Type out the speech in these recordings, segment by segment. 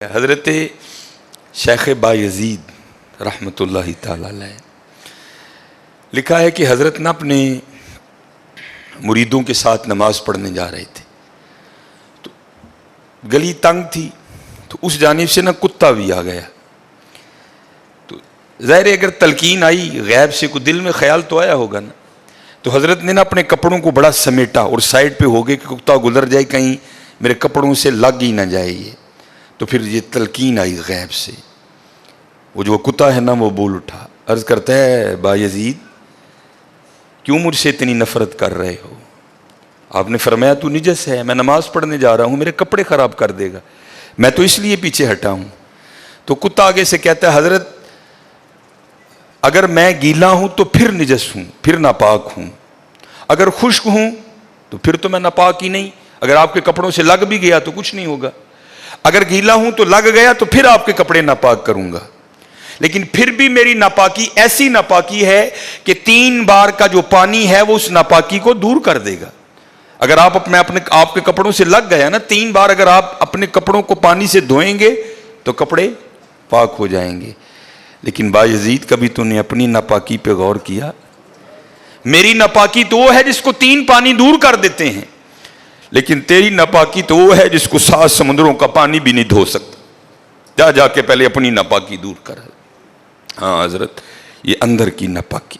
حضرت شیخ بایزید رحمۃ اللہ تعالی علیہ لکھا ہے کہ حضرت نے اپنے مریدوں کے ساتھ نماز پڑھنے جا رہے تھے تو گلی تنگ تھی تو اس جانب سے کتا بھی آ گیا. تو ظاہر ہے اگر تلقین آئی غیب سے کوئی دل میں خیال تو آیا ہوگا نا. تو حضرت نے اپنے کپڑوں کو بڑا سمیٹا اور سائڈ پہ ہو گئے کہ کتا گزر جائے کہیں میرے کپڑوں سے لگ ہی نہ جائے. یہ تو پھر یہ تلقین آئی غیب سے. وہ جو کتا ہے نا وہ بول اٹھا, عرض کرتا ہے بایزید کیوں مجھ سے اتنی نفرت کر رہے ہو؟ آپ نے فرمایا تو نجس ہے, میں نماز پڑھنے جا رہا ہوں, میرے کپڑے خراب کر دے گا, میں تو اس لیے پیچھے ہٹا ہوں. تو کتا آگے سے کہتا ہے حضرت اگر میں گیلا ہوں تو پھر نجس ہوں, پھر ناپاک ہوں, اگر خشک ہوں تو پھر تو میں ناپاک ہی نہیں, اگر آپ کے کپڑوں سے لگ بھی گیا تو کچھ نہیں ہوگا, اگر گیلا ہوں تو لگ گیا تو پھر آپ کے کپڑے ناپاک کروں گا. لیکن پھر بھی میری ناپاکی ایسی ناپاکی ہے کہ 3 بار کا جو پانی ہے وہ اس ناپاکی کو دور کر دے گا. اگر آپ کے کپڑوں سے لگ گیا نا 3 بار, اگر آپ اپنے کپڑوں کو پانی سے دھوئیں گے تو کپڑے پاک ہو جائیں گے. لیکن بایزید کبھی تو نے اپنی ناپاکی پہ غور کیا؟ میری ناپاکی تو وہ ہے جس کو 3 پانی دور کر دیتے ہیں, لیکن تیری ناپاکی تو وہ ہے جس کو 7 سمندروں کا پانی بھی نہیں دھو سکتا. جا کے پہلے اپنی ناپاکی دور کر. ہاں حضرت یہ اندر کی ناپاکی.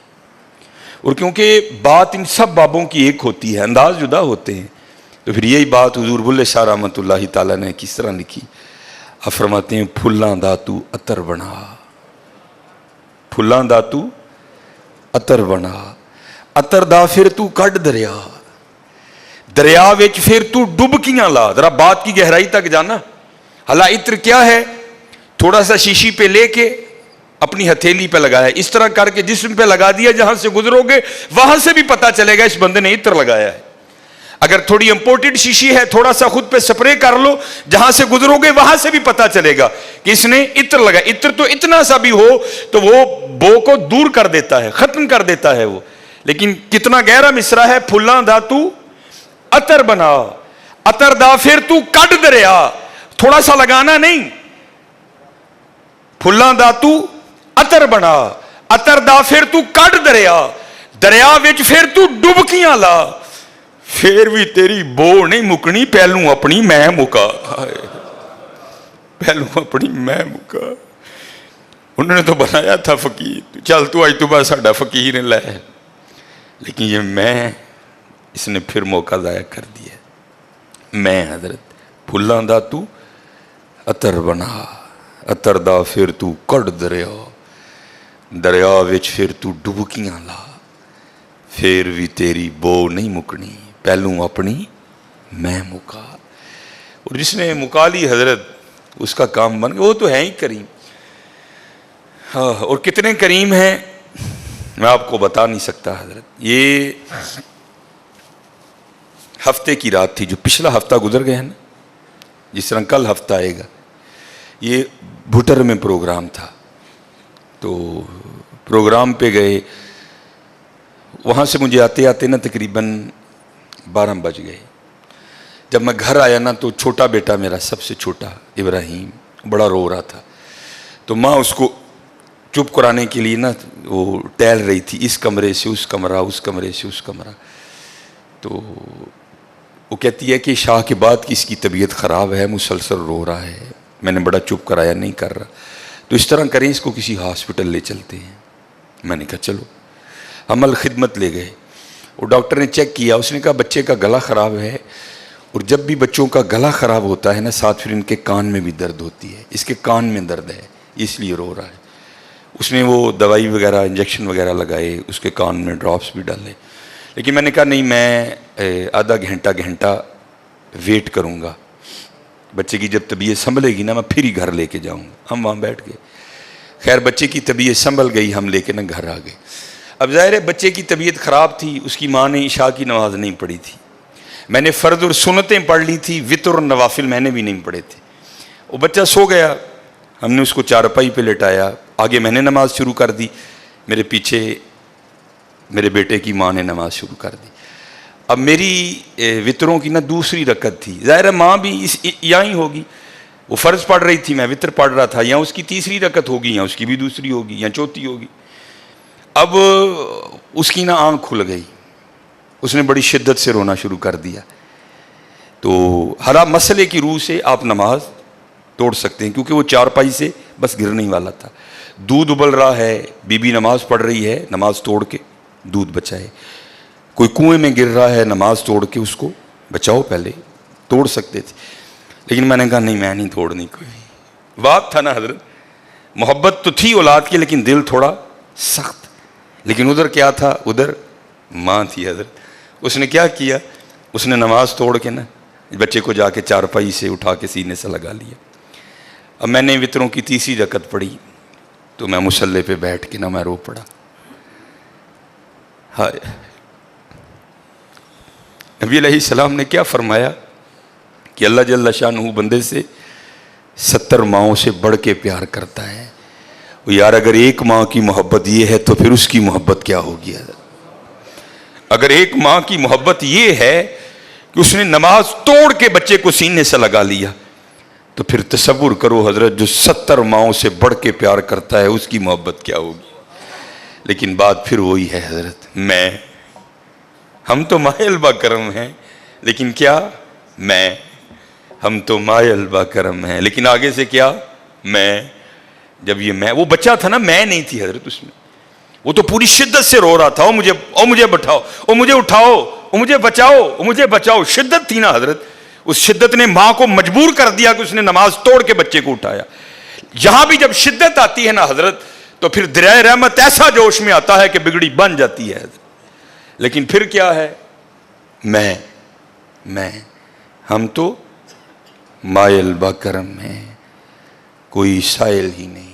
اور کیونکہ بات ان سب بابوں کی ایک ہوتی ہے, انداز جدا ہوتے ہیں, تو پھر یہی بات حضور بلے شاہ رحمۃ اللہ تعالیٰ نے کس طرح لکھی. آپ فرماتے ہیں پھلاں دا تو عطر بنا, پھلاں دا تو عطر بنا, عطر دا پھر تو کڈ دریا, دریا وچ پھر تو ڈبکیاں لا. ذرا بات کی گہرائی تک جانا. حالا عطر کیا ہے؟ تھوڑا سا شیشی پہ لے کے اپنی ہتھیلی پہ لگایا, اس طرح کر کے جسم پہ لگا دیا, جہاں سے گزرو گے وہاں سے بھی پتا چلے گا اس بندے نے عطر لگایا ہے. اگر تھوڑی امپورٹڈ شیشی ہے تھوڑا سا خود پہ سپرے کر لو, جہاں سے گزرو گے وہاں سے بھی پتا چلے گا کہ اس نے عطر لگایا. عطر تو اتنا سا بھی ہو تو وہ بو کو دور کر دیتا ہے, ختم کر دیتا ہے وہ. لیکن کتنا گہرا مصرع ہے, پھلاں دا تو عطر بنا, عطر دا پھر تو کڈ دریا. تھوڑا سا لگانا نہیں, پھلاں دا تو عطر بنا, عطر دا پھر تو کڈ دریا, دریا وچ پھر تو ڈبکیاں لا, پھر بھی تیری بو نہیں مکنی, پہلوں اپنی میں مکا. پہلوں اپنی میں مکا. انہوں نے تو بنایا تھا فقیر, چل تو آج تو بعد ساڈا فقیر لے, لیکن یہ میں اس نے پھر موقع ضائع کر دیا. میں حضرت پھلاں دا تو عطر بنا, عطر دا پھر تو کڈ دریا, دریا وچ پھر تو ڈبکیاں لا, پھر بھی تیری بو نہیں مکنی, پہلوں اپنی میں مکا. اور جس نے مکا لی حضرت اس کا کام بن گیا. وہ تو ہے ہی کریم. ہاں, اور کتنے کریم ہیں میں آپ کو بتا نہیں سکتا حضرت. یہ ہفتے کی رات تھی, جو پچھلا ہفتہ گزر گیا نا, جس طرح کل ہفتہ آئے گا. یہ بھٹر میں پروگرام تھا, تو پروگرام پہ گئے. وہاں سے مجھے آتے آتے نا تقریباً 12 بج گئے. جب میں گھر آیا نا تو چھوٹا بیٹا میرا, سب سے چھوٹا ابراہیم, بڑا رو رہا تھا. تو ماں اس کو چپ کرانے کے لیے نا وہ ٹہل رہی تھی, اس کمرے سے اس کمرہ, اس کمرے سے اس کمرہ. تو وہ کہتی ہے کہ شاہ کے بعد کی اس کی طبیعت خراب ہے, مسلسل رو رہا ہے, میں نے بڑا چپ کرایا, نہیں کر رہا, تو اس طرح کریں اس کو کسی ہاسپٹل لے چلتے ہیں. میں نے کہا چلو. عمل خدمت لے گئے, اور ڈاکٹر نے چیک کیا, اس نے کہا بچے کا گلا خراب ہے, اور جب بھی بچوں کا گلا خراب ہوتا ہے نا ساتھ پھر ان کے کان میں بھی درد ہوتی ہے, اس کے کان میں درد ہے اس لیے رو رہا ہے. اس نے وہ دوائی وغیرہ انجیکشن وغیرہ لگائے, اس کے کان میں ڈراپس بھی ڈالے. لیکن میں نے کہا نہیں, میں آدھا گھنٹہ ویٹ کروں گا, بچے کی جب طبیعت سنبھلے گی نا میں پھر ہی گھر لے کے جاؤں گا. ہم وہاں بیٹھ گئے. خیر بچے کی طبیعت سنبھل گئی, ہم لے کے نا گھر آ گئے. اب ظاہر ہے بچے کی طبیعت خراب تھی, اس کی ماں نے عشاء کی نماز نہیں پڑھی تھی, میں نے فرض اور سنتیں پڑھ لی تھی, وتر اور نوافل میں نے بھی نہیں پڑھے تھے. وہ بچہ سو گیا, ہم نے اس کو چارپائی پہ لٹایا, آگے میں نے نماز شروع کر دی, میرے پیچھے میرے بیٹے کی ماں نے نماز شروع کر دی. اب میری وطروں کی نا دوسری رکعت تھی, ظاہر ہے ماں بھی یہاں ہی ہوگی, وہ فرض پڑھ رہی تھی، میں وطر پڑھ رہا تھا، یا اس کی تیسری رکعت ہوگی یا اس کی بھی دوسری ہوگی یا چوتھی ہوگی. اب اس کی نا آنکھ کھل گئی، اس نے بڑی شدت سے رونا شروع کر دیا. تو ہر مسئلے کی روح سے آپ نماز توڑ سکتے ہیں، کیونکہ وہ چارپائی سے بس گرنے ہی والا تھا. دودھ ابل رہا ہے، بی بی نماز پڑھ رہی ہے، نماز توڑ کے دودھ بچائے. کوئی کنویں میں گر رہا ہے، نماز توڑ کے اس کو بچاؤ. پہلے توڑ سکتے تھے، لیکن میں نے کہا نہیں، میں نہیں توڑنی. کوئی بات تھا نا حضرت، محبت تو تھی اولاد کی لیکن دل تھوڑا سخت. لیکن ادھر کیا تھا؟ ادھر ماں تھی حضرت. اس نے کیا کیا؟ اس نے نماز توڑ کے نا بچے کو جا کے چارپائی سے اٹھا کے سینے سے لگا لیا. اب میں نے وطروں کی تیسری رکعت پڑھی تو میں مصلی پہ بیٹھ کے نا میں رو پڑا. ہائے، نبی علیہ السلام نے کیا فرمایا کہ اللہ جل شانہ بندے سے 70 ماؤں سے بڑھ کے پیار کرتا ہے. یار اگر ایک ماں کی محبت یہ ہے تو پھر اس کی محبت کیا ہوگی؟ اگر ایک ماں کی محبت یہ ہے کہ اس نے نماز توڑ کے بچے کو سینے سے لگا لیا، تو پھر تصور کرو حضرت، جو 70 ماؤں سے بڑھ کے پیار کرتا ہے اس کی محبت کیا ہوگی؟ لیکن بات پھر وہی ہے حضرت، ہم تو مائل با کرم ہیں، لیکن کیا ہم تو مائل با کرم ہیں، لیکن آگے سے کیا؟ جب یہ وہ بچہ تھا نا، میں نہیں تھی حضرت اس میں. وہ تو پوری شدت سے رو رہا تھا، مجھے بٹھاؤ، مجھے اٹھاؤ، مجھے بچاؤ، مجھے بچاؤ. شدت تھی نا حضرت، اس شدت نے ماں کو مجبور کر دیا کہ اس نے نماز توڑ کے بچے کو اٹھایا. یہاں بھی جب شدت آتی ہے نا حضرت، تو پھر دریائے رحمت ایسا جوش میں آتا ہے کہ بگڑی بن جاتی ہے حضرت. لیکن پھر کیا ہے؟ ہم تو مائل با کرم ہیں، کوئی سائل ہی نہیں.